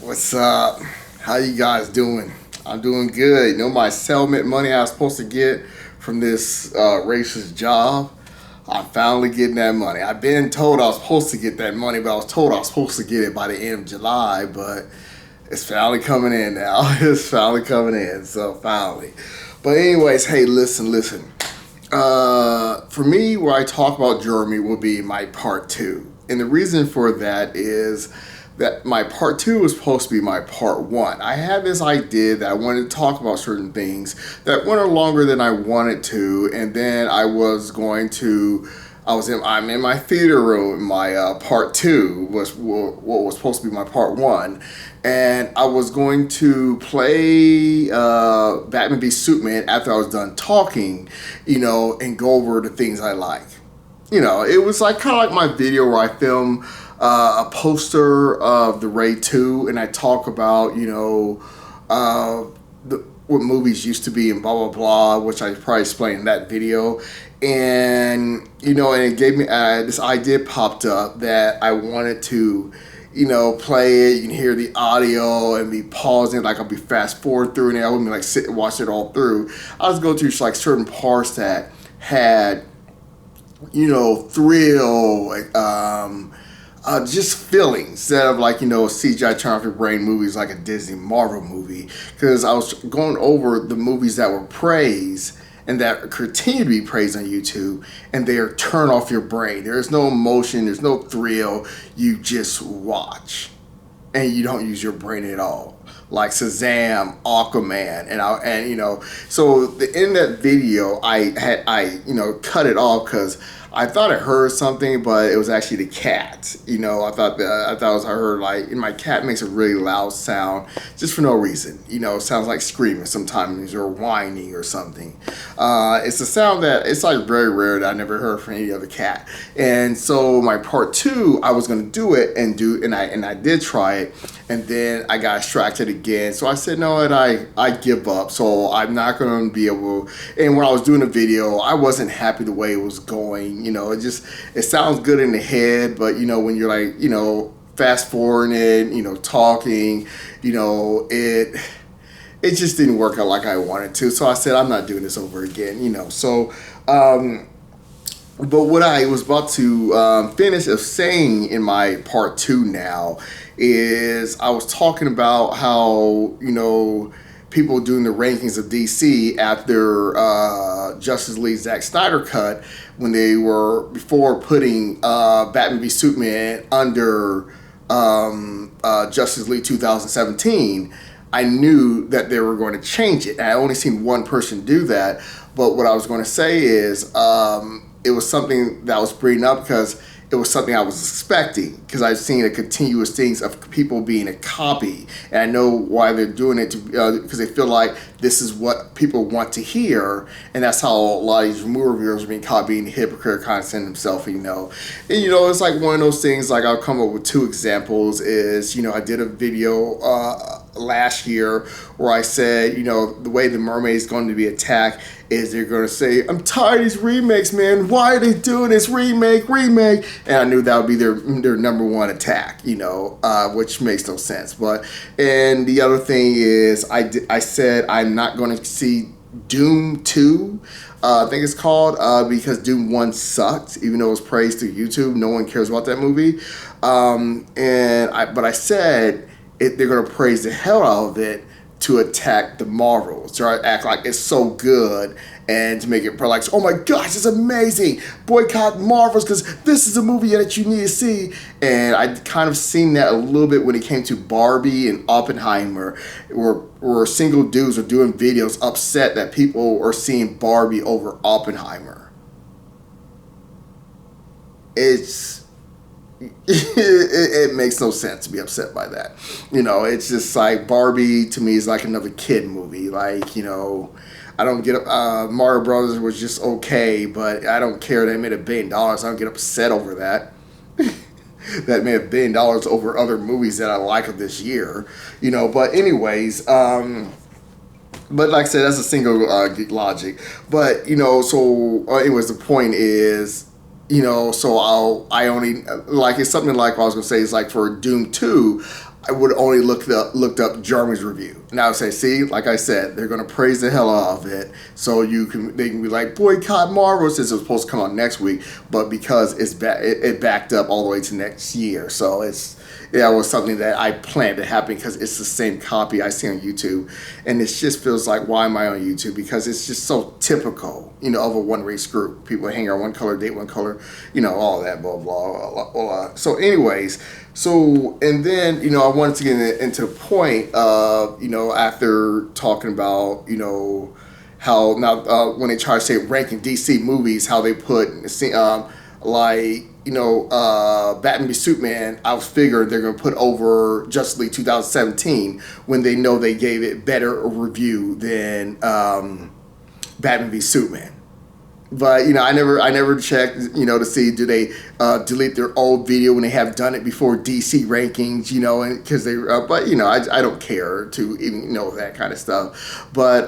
What's up? How you guys doing? I'm doing good. You know my settlement money I was supposed to get from this racist job. I'm finally getting that money. I've been told I was supposed to get that money, but I was told I was supposed to get it by the end of July. But it's finally coming in now. It's finally coming in. So finally. But anyways, hey, listen. For me, where I talk about Germany will be my part two, and the reason for that is that my part two was supposed to be my part one. I had this idea that I wanted to talk about certain things that went on longer than I wanted to, and then I'm in my theater room. My part two was what was supposed to be my part one, and I was going to play Batman v Superman after I was done talking, and go over the things I like. It was like kind of like my video where I film a poster of the Raid 2 and I talk about, what movies used to be and blah, blah, blah, which I probably explained in that video. And it gave me this idea popped up that I wanted to, play it. You can hear the audio and be pausing, like I'll be fast forward through and I wouldn't be like sit and watch it all through. I was go through like certain parts that had thrill, just feelings instead of like, CGI turn off your brain movies like a Disney Marvel movie. Because I was going over the movies that were praised and that continue to be praised on YouTube, and they are turn off your brain. There's no emotion, there's no thrill. You just watch, and you don't use your brain at all. Like Shazam, Aquaman, so in that video, I cut it off because I thought I heard something, but it was actually the cat. I heard like, and my cat makes a really loud sound just for no reason. It sounds like screaming sometimes or whining or something. It's a sound that it's like very rare that I never heard from any other cat. And so my part two, I was gonna do it and I did try it, and then I got distracted again. So I said, no, and I give up. So I'm not gonna be able. And when I was doing the video, I wasn't happy the way it was going. It sounds good in the head, but when you're like, fast forwarding it, talking, it just didn't work out like I wanted to. So I said, I'm not doing this over again. But what I was about to finish of saying in my part two now is I was talking about how, people doing the rankings of DC after Justice League Zack Snyder cut, when they were before putting Batman v Superman under Justice League 2017. I knew that they were going to change it. And I only seen one person do that. But what I was going to say is it was something that I was bringing up because it was something I was expecting, because I've seen a continuous things of people being a copy, and I know why they're doing it because they feel like this is what people want to hear, and that's how a lot of these movie reviewers are being caught being hypocrite content themselves. It's like one of those things. Like I'll come up with two examples. Is I did a video last year where I said, the way the mermaid is going to be attacked is they're going to say, I'm tired of these remakes, man. Why are they doing this remake? And I knew that would be their number one attack, which makes no sense. And the other thing is I said I'm not going to see Doom 2, I think it's called, because Doom 1 sucked, even though it was praised through YouTube. No one cares about that movie. But I said they're going to praise the hell out of it to attack the Marvels, to act like it's so good and to make it like, oh my gosh, it's amazing, boycott Marvels because this is a movie that you need to see. And I kind of seen that a little bit when it came to Barbie and Oppenheimer, where single dudes are doing videos upset that people are seeing Barbie over Oppenheimer. It makes no sense to be upset by that. It's just like Barbie to me is like another kid movie. I don't get Mario Brothers was just okay, but I don't care. They made $1 billion. I don't get upset over that. That made $1 billion over other movies that I like of this year. But anyways, but like I said, that's a single logic. But anyways, the point is, so I only, like, it's something like what I was going to say is like for Doom 2, I would only looked up Jeremy's review, and I would say, see, like I said, they're gonna praise the hell out of it, so they can be like, boycott Marvel since it was supposed to come out next week, but because it backed up all the way to next year, so that was something that I planned to happen because it's the same copy I see on YouTube, and it just feels like, why am I on YouTube? Because it's just so typical, of a one race group. People hang out one color, date one color, all that, blah blah blah blah. So, anyways. So, and then, I wanted to get into a point of, after talking about, how now when they try to say ranking DC movies, how they put, Batman v Superman, I was figured they're going to put over Justice League 2017 when they know they gave it better review than Batman v Superman. But I never checked to see do they delete their old video when they have done it before DC rankings, and because they but I don't care to even know that kind of stuff, but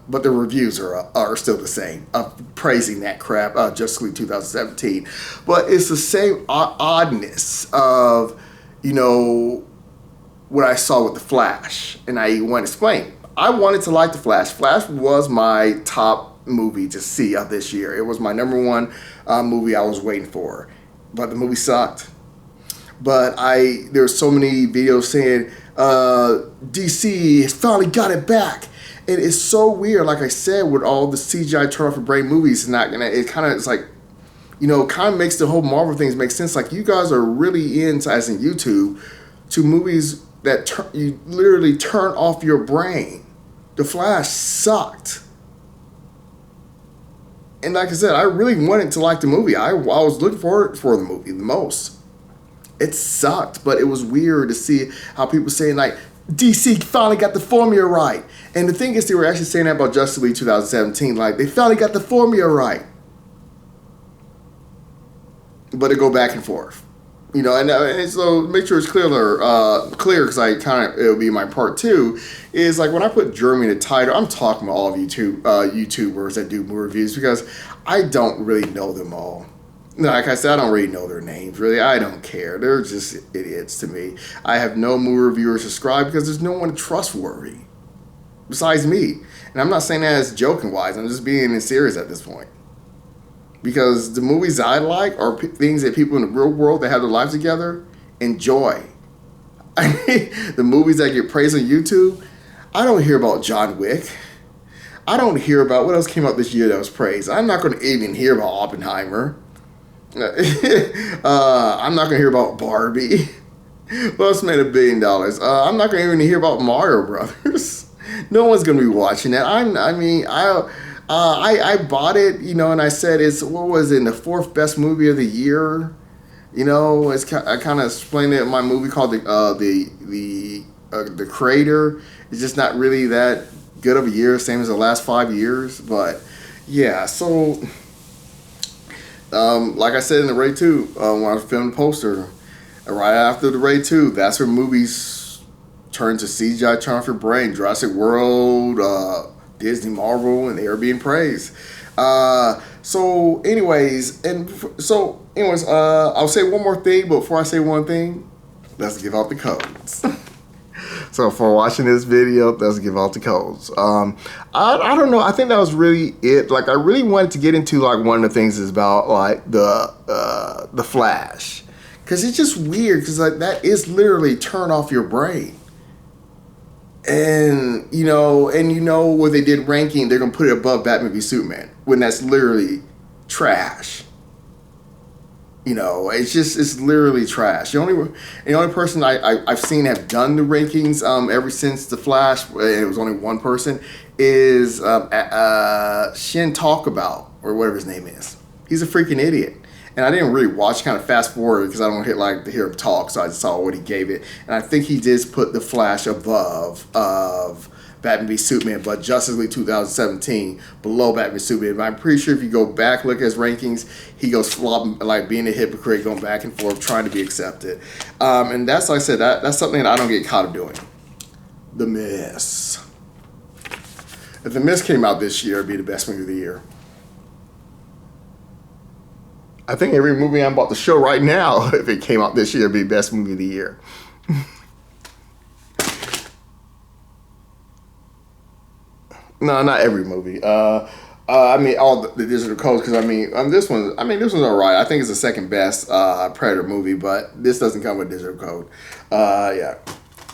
the reviews are still the same of praising that crap, Justice League 2017, but it's the same oddness of what I saw with the Flash, and I want to explain. I wanted to like the Flash. Flash was my top movie to see of this year. It was my number one movie I was waiting for, but the movie sucked. But there were so many videos saying DC has finally got it back, and it's so weird. Like I said, with all the CGI turn off your brain movies, it's kind of makes the whole Marvel things make sense. Like, you guys are really into, as in YouTube, to movies that you literally turn off your brain. The Flash sucked. And like I said, I really wanted to like the movie. I was looking forward for the movie the most. It sucked, but it was weird to see how people saying, like, DC finally got the formula right. And the thing is, they were actually saying that about Justice League 2017. Like, they finally got the formula right. But it go back and forth. And so make sure it's clear, because it'll be my part two, is like when I put Jeremy in the title, I'm talking about all of YouTubers that do movie reviews, because I don't really know them all. Like I said, I don't really know their names, really. I don't care. They're just idiots to me. I have no movie reviewers subscribed because there's no one trustworthy besides me. And I'm not saying that as joking wise. I'm just being serious at this point. Because the movies I like are things that people in the real world that have their lives together enjoy. The movies that get praised on YouTube, I don't hear about John Wick. I don't hear about what else came out this year that was praised. I'm not going to even hear about Oppenheimer. I'm not going to hear about Barbie. What else made $1 billion? I'm not going to even hear about Mario Brothers. No one's going to be watching that. I bought it, and I said it's, what was it, the 4th best movie of the year. I kind of explained it in my movie called the Creator. It's just not really that good of a year, same as the last 5 years. But yeah, so like I said in the Raid 2, when I was filming the poster, right after the Raid 2, that's where movies turn to CGI, turn off your brain. Jurassic World, Disney, Marvel, and they are being praised. I'll say one more thing, but before I say one thing, let's give out the codes. So for watching this video, let's give out the codes. I don't know. I think that was really it. Like, I really wanted to get into, like, one of the things is about, like, the Flash, because it's just weird, because like that is literally turn off your brain. And what they did ranking, they're gonna put it above Batman v Superman when that's literally trash. It's literally trash. The only person I've seen have done the rankings ever since the Flash, and it was only one person, is Shin Talkabout, or whatever his name is. He's a freaking idiot. And I didn't really watch, kind of fast forward because I don't like to hear him talk, so I just saw what he gave it. And I think he did put the Flash above of Batman v Superman, but Justice League 2017 below Batman v Superman. But I'm pretty sure if you go back, look at his rankings, he goes flopping, like being a hypocrite, going back and forth, trying to be accepted. And that's, like I said, that's something that I don't get caught up doing. The Mist. If The Mist came out this year, it'd be the best movie of the year. I think every movie I'm about to show right now, if it came out this year, would be best movie of the year. No, not every movie. I mean all the digital codes because this one's alright. I think it's the second best Predator movie, but this doesn't come with digital code. Yeah,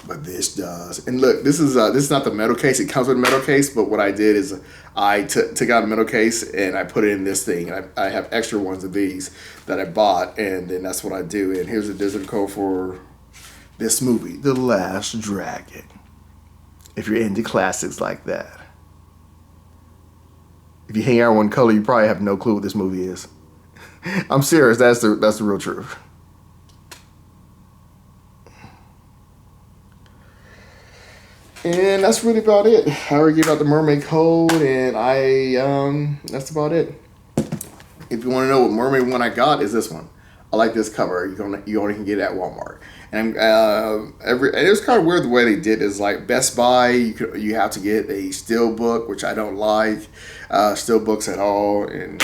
but this does. And look, this is not the metal case. It comes with a metal case, but what I did is I took out a metal case and I put it in this thing. And I have extra ones of these that I bought, and then that's what I do. And here's the digital code for this movie, The Last Dragon. If you're into classics like that. If you hang out one color, you probably have no clue what this movie is. I'm serious. That's the real truth. And that's really about it. I already gave out the mermaid code, and that's about it. If you want to know what mermaid one I got, is this one. I like this cover. You only can get it at Walmart. And and it was kind of weird the way they did it. Is like Best Buy, you have to get a steel book, which I don't like steel books at all, and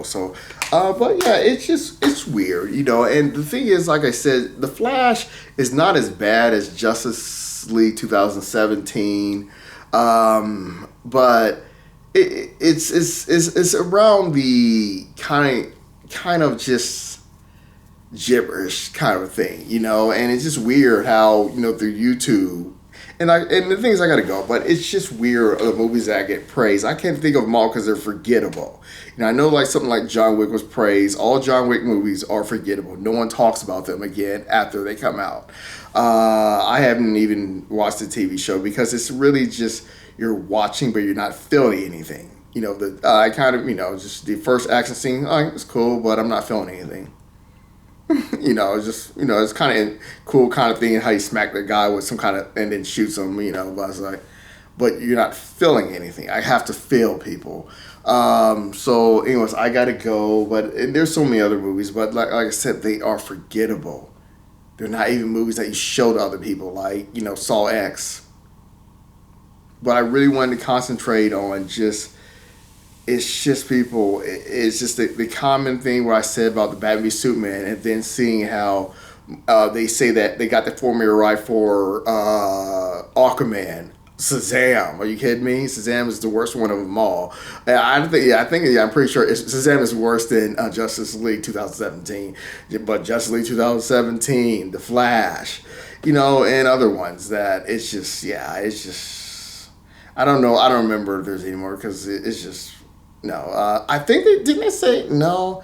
so. But yeah, it's weird, And the thing is, like I said, the Flash is not as bad as Justice League 2017, but it's around the kind of just gibberish kind of a thing, and it's just weird how through YouTube and the thing is I gotta go, but it's just weird the movies that get praised. I can't think of them all because they're forgettable. I know like something like John Wick was praised. All John Wick movies are forgettable. No one talks about them again after they come out. I haven't even watched the TV show because it's really just you're watching but you're not feeling anything. I kind of just the first action scene. Oh, it's cool, but I'm not feeling anything. It's kind of cool kind of thing how you smack the guy with some kind of and then shoots him, but I was like, but you're not feeling anything. I have to feel people. So anyways, I gotta go, and there's so many other movies, but like I said, they are forgettable. They're not even movies that you show to other people, like, Saw X. But I really wanted to concentrate on it's just people. It's just the common thing where I said about the Batman v Superman, and then seeing how they say that they got the formula right for Aquaman. Shazam! Are you kidding me? Shazam is the worst one of them all. I'm pretty sure Shazam is worse than Justice League 2017. But Justice League 2017, The Flash, and other ones that it's just I don't know. I don't remember if there's any more because it's just. No, I think they say no.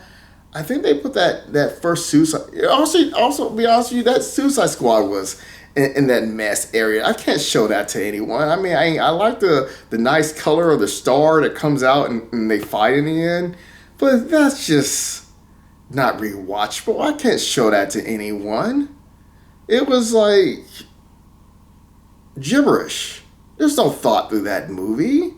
I think they put that first Suicide. Also, to be honest with you, that Suicide Squad was in that mess area. I can't show that to anyone. I mean, I like the nice color of the star that comes out and they fight in the end, but that's just not rewatchable. I can't show that to anyone. It was like gibberish. There's no thought through that movie.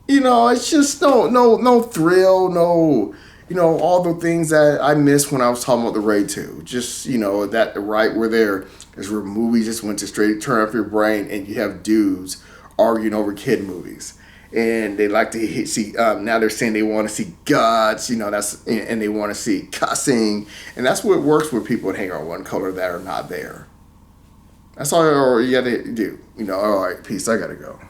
It's just no thrill, no, all the things that I missed when I was talking about the Raid 2. Just, that right where there is where movies just went to straight turn off your brain and you have dudes arguing over kid movies. And they like to see, now they're saying they want to see guts, and they want to see cussing. And that's what works with people that hang on one color that are not there. That's all you got to do. All right, peace, I got to go.